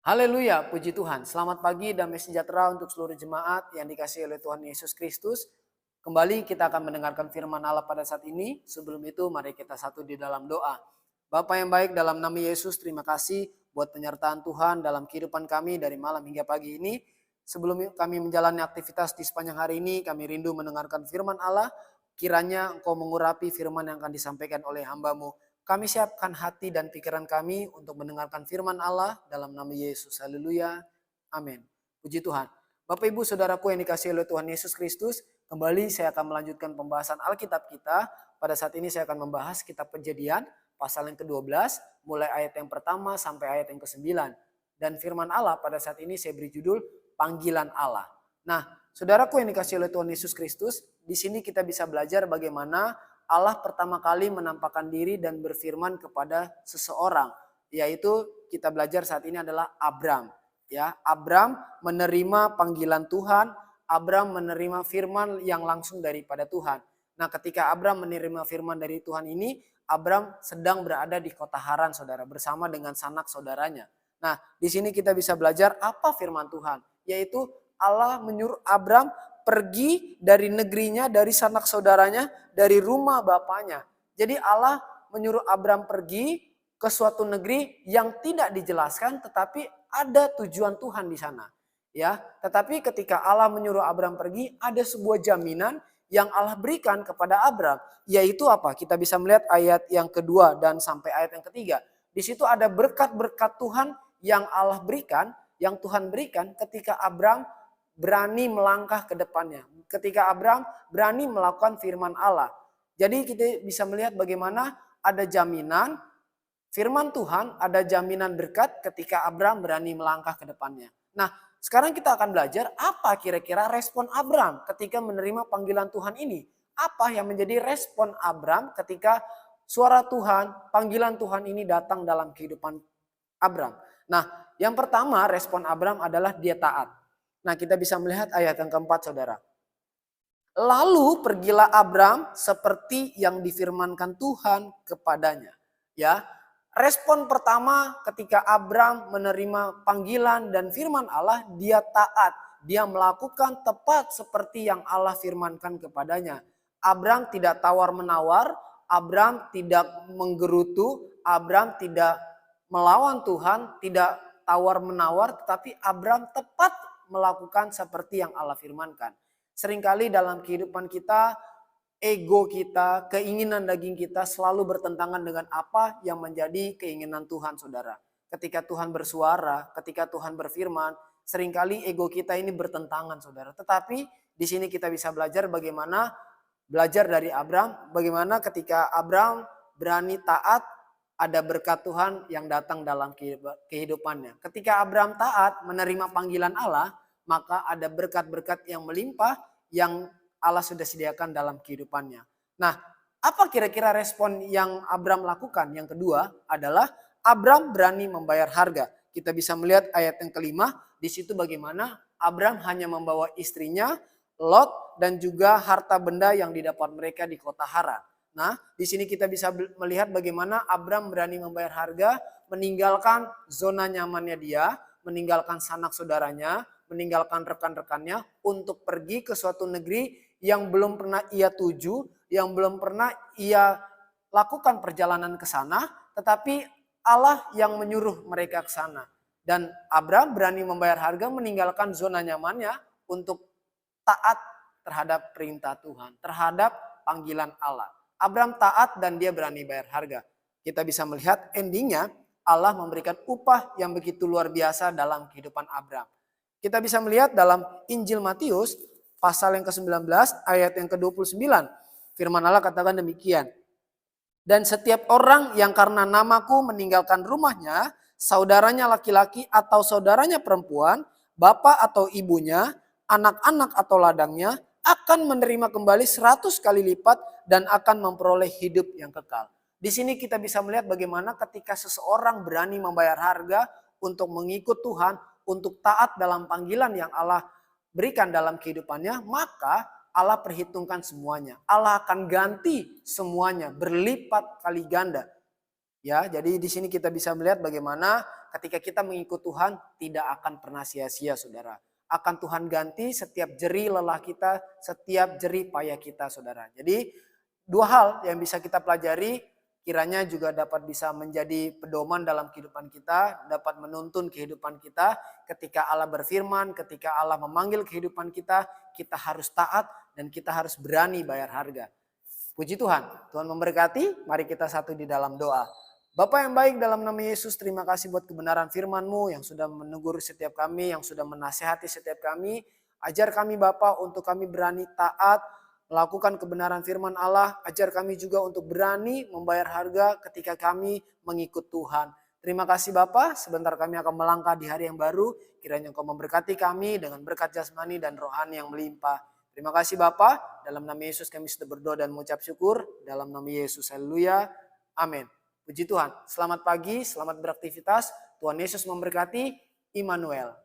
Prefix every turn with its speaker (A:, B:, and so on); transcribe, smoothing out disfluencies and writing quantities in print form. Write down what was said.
A: Haleluya, puji Tuhan. Selamat pagi, damai sejahtera untuk seluruh jemaat yang dikasihi oleh Tuhan Yesus Kristus. Kembali kita akan mendengarkan firman Allah pada saat ini. Sebelum itu mari kita satu di dalam doa. Bapa yang baik, dalam nama Yesus terima kasih buat penyertaan Tuhan dalam kehidupan kami dari malam hingga pagi ini. Sebelum kami menjalani aktivitas di sepanjang hari ini, kami rindu mendengarkan firman Allah. Kiranya Engkau mengurapi firman yang akan disampaikan oleh hamba-Mu. Kami siapkan hati dan pikiran kami untuk mendengarkan firman Allah dalam nama Yesus. Haleluya. Amin. Puji Tuhan. Bapak Ibu Saudaraku yang dikasihi oleh Tuhan Yesus Kristus, kembali saya akan melanjutkan pembahasan Alkitab kita. Pada saat ini saya akan membahas kitab Kejadian pasal yang ke-12, mulai ayat yang pertama sampai ayat yang ke-9. Dan firman Allah pada saat ini saya beri judul Panggilan Allah. Nah, saudaraku yang dikasihi oleh Tuhan Yesus Kristus, di sini kita bisa belajar bagaimana Allah pertama kali menampakkan diri dan berfirman kepada seseorang, yaitu kita belajar saat ini adalah Abram. Ya, Abram menerima panggilan Tuhan, Abram menerima firman yang langsung daripada Tuhan. Nah, ketika Abram menerima firman dari Tuhan ini, Abram sedang berada di kota Haran, saudara, bersama dengan sanak saudaranya. Nah, di sini kita bisa belajar apa firman Tuhan, yaitu Allah menyuruh Abram pergi dari negerinya, dari sanak saudaranya, dari rumah bapaknya. Jadi Allah menyuruh Abram pergi ke suatu negeri yang tidak dijelaskan, tetapi ada tujuan Tuhan di sana. Ya, tetapi ketika Allah menyuruh Abram pergi, ada sebuah jaminan yang Allah berikan kepada Abram, yaitu apa? Kita bisa melihat ayat yang kedua dan sampai ayat yang ketiga. Di situ ada berkat-berkat Tuhan yang Allah berikan, yang Tuhan berikan ketika Abram berani melangkah ke depannya. Ketika Abram berani melakukan firman Allah. Jadi kita bisa melihat bagaimana ada jaminan firman Tuhan, ada jaminan berkat ketika Abram berani melangkah ke depannya. Nah, sekarang kita akan belajar apa kira-kira respon Abram ketika menerima panggilan Tuhan ini. Apa yang menjadi respon Abram ketika suara Tuhan, panggilan Tuhan ini datang dalam kehidupan Abram. Nah, yang pertama respon Abram adalah dia taat. Nah, kita bisa melihat ayat yang keempat, saudara. Lalu pergilah Abram seperti yang difirmankan Tuhan kepadanya. Ya, respon pertama ketika Abram menerima panggilan dan firman Allah, dia taat. Dia melakukan tepat seperti yang Allah firmankan kepadanya. Abram tidak tawar-menawar, Abram tidak menggerutu, Abram tidak melawan Tuhan, tidak tawar-menawar, tetapi Abram tepat melakukan seperti yang Allah firmankan. Seringkali dalam kehidupan kita, ego kita, keinginan daging kita selalu bertentangan dengan apa yang menjadi keinginan Tuhan, saudara. Ketika Tuhan bersuara, ketika Tuhan berfirman, seringkali ego kita ini bertentangan, saudara. Tetapi di sini kita bisa belajar bagaimana belajar dari Abram, bagaimana ketika Abram berani taat, ada berkat Tuhan yang datang dalam kehidupannya. Ketika Abram taat menerima panggilan Allah, maka ada berkat-berkat yang melimpah yang Allah sudah sediakan dalam kehidupannya. Nah, apa kira-kira respon yang Abram lakukan? Yang kedua adalah Abram berani membayar harga. Kita bisa melihat ayat yang kelima, di situ bagaimana Abram hanya membawa istrinya, Lot, dan juga harta benda yang didapat mereka di kota Haran. Nah, di sini kita bisa melihat bagaimana Abram berani membayar harga, meninggalkan zona nyamannya dia, meninggalkan sanak saudaranya, meninggalkan rekan-rekannya untuk pergi ke suatu negeri yang belum pernah ia tuju, yang belum pernah ia lakukan perjalanan ke sana, tetapi Allah yang menyuruh mereka ke sana. Dan Abram berani membayar harga, meninggalkan zona nyamannya untuk taat terhadap perintah Tuhan, terhadap panggilan Allah. Abram taat dan dia berani bayar harga. Kita bisa melihat endingnya Allah memberikan upah yang begitu luar biasa dalam kehidupan Abram. Kita bisa melihat dalam Injil Matius pasal yang ke-19 ayat yang ke-29. Firman Allah katakan demikian. Dan setiap orang yang karena namaku meninggalkan rumahnya, saudaranya laki-laki atau saudaranya perempuan, bapak atau ibunya, anak-anak atau ladangnya, akan menerima kembali 100 kali lipat dan akan memperoleh hidup yang kekal. Di sini kita bisa melihat bagaimana ketika seseorang berani membayar harga untuk mengikut Tuhan, untuk taat dalam panggilan yang Allah berikan dalam kehidupannya, maka Allah perhitungkan semuanya. Allah akan ganti semuanya berlipat kali ganda. Ya, jadi di sini kita bisa melihat bagaimana ketika kita mengikut Tuhan tidak akan pernah sia-sia saudara. Akan Tuhan ganti setiap jerih lelah kita, setiap jerih payah kita saudara. Jadi dua hal yang bisa kita pelajari kiranya juga dapat bisa menjadi pedoman dalam kehidupan kita, dapat menuntun kehidupan kita. Ketika Allah berfirman, ketika Allah memanggil kehidupan kita, kita harus taat dan kita harus berani bayar harga. Puji Tuhan, Tuhan memberkati. Mari kita satu di dalam doa. Bapa yang baik, dalam nama Yesus, terima kasih buat kebenaran firman-Mu yang sudah menegur setiap kami, yang sudah menasehati setiap kami. Ajar kami Bapa untuk kami berani taat, melakukan kebenaran firman Allah. Ajar kami juga untuk berani membayar harga ketika kami mengikut Tuhan. Terima kasih Bapa, sebentar kami akan melangkah di hari yang baru. Kiranya Engkau memberkati kami dengan berkat jasmani dan rohani yang melimpah. Terima kasih Bapa, dalam nama Yesus kami sudah berdoa dan mengucap syukur. Dalam nama Yesus, haleluya, amin. Puji Tuhan, selamat pagi, selamat beraktivitas. Tuhan Yesus memberkati. Immanuel.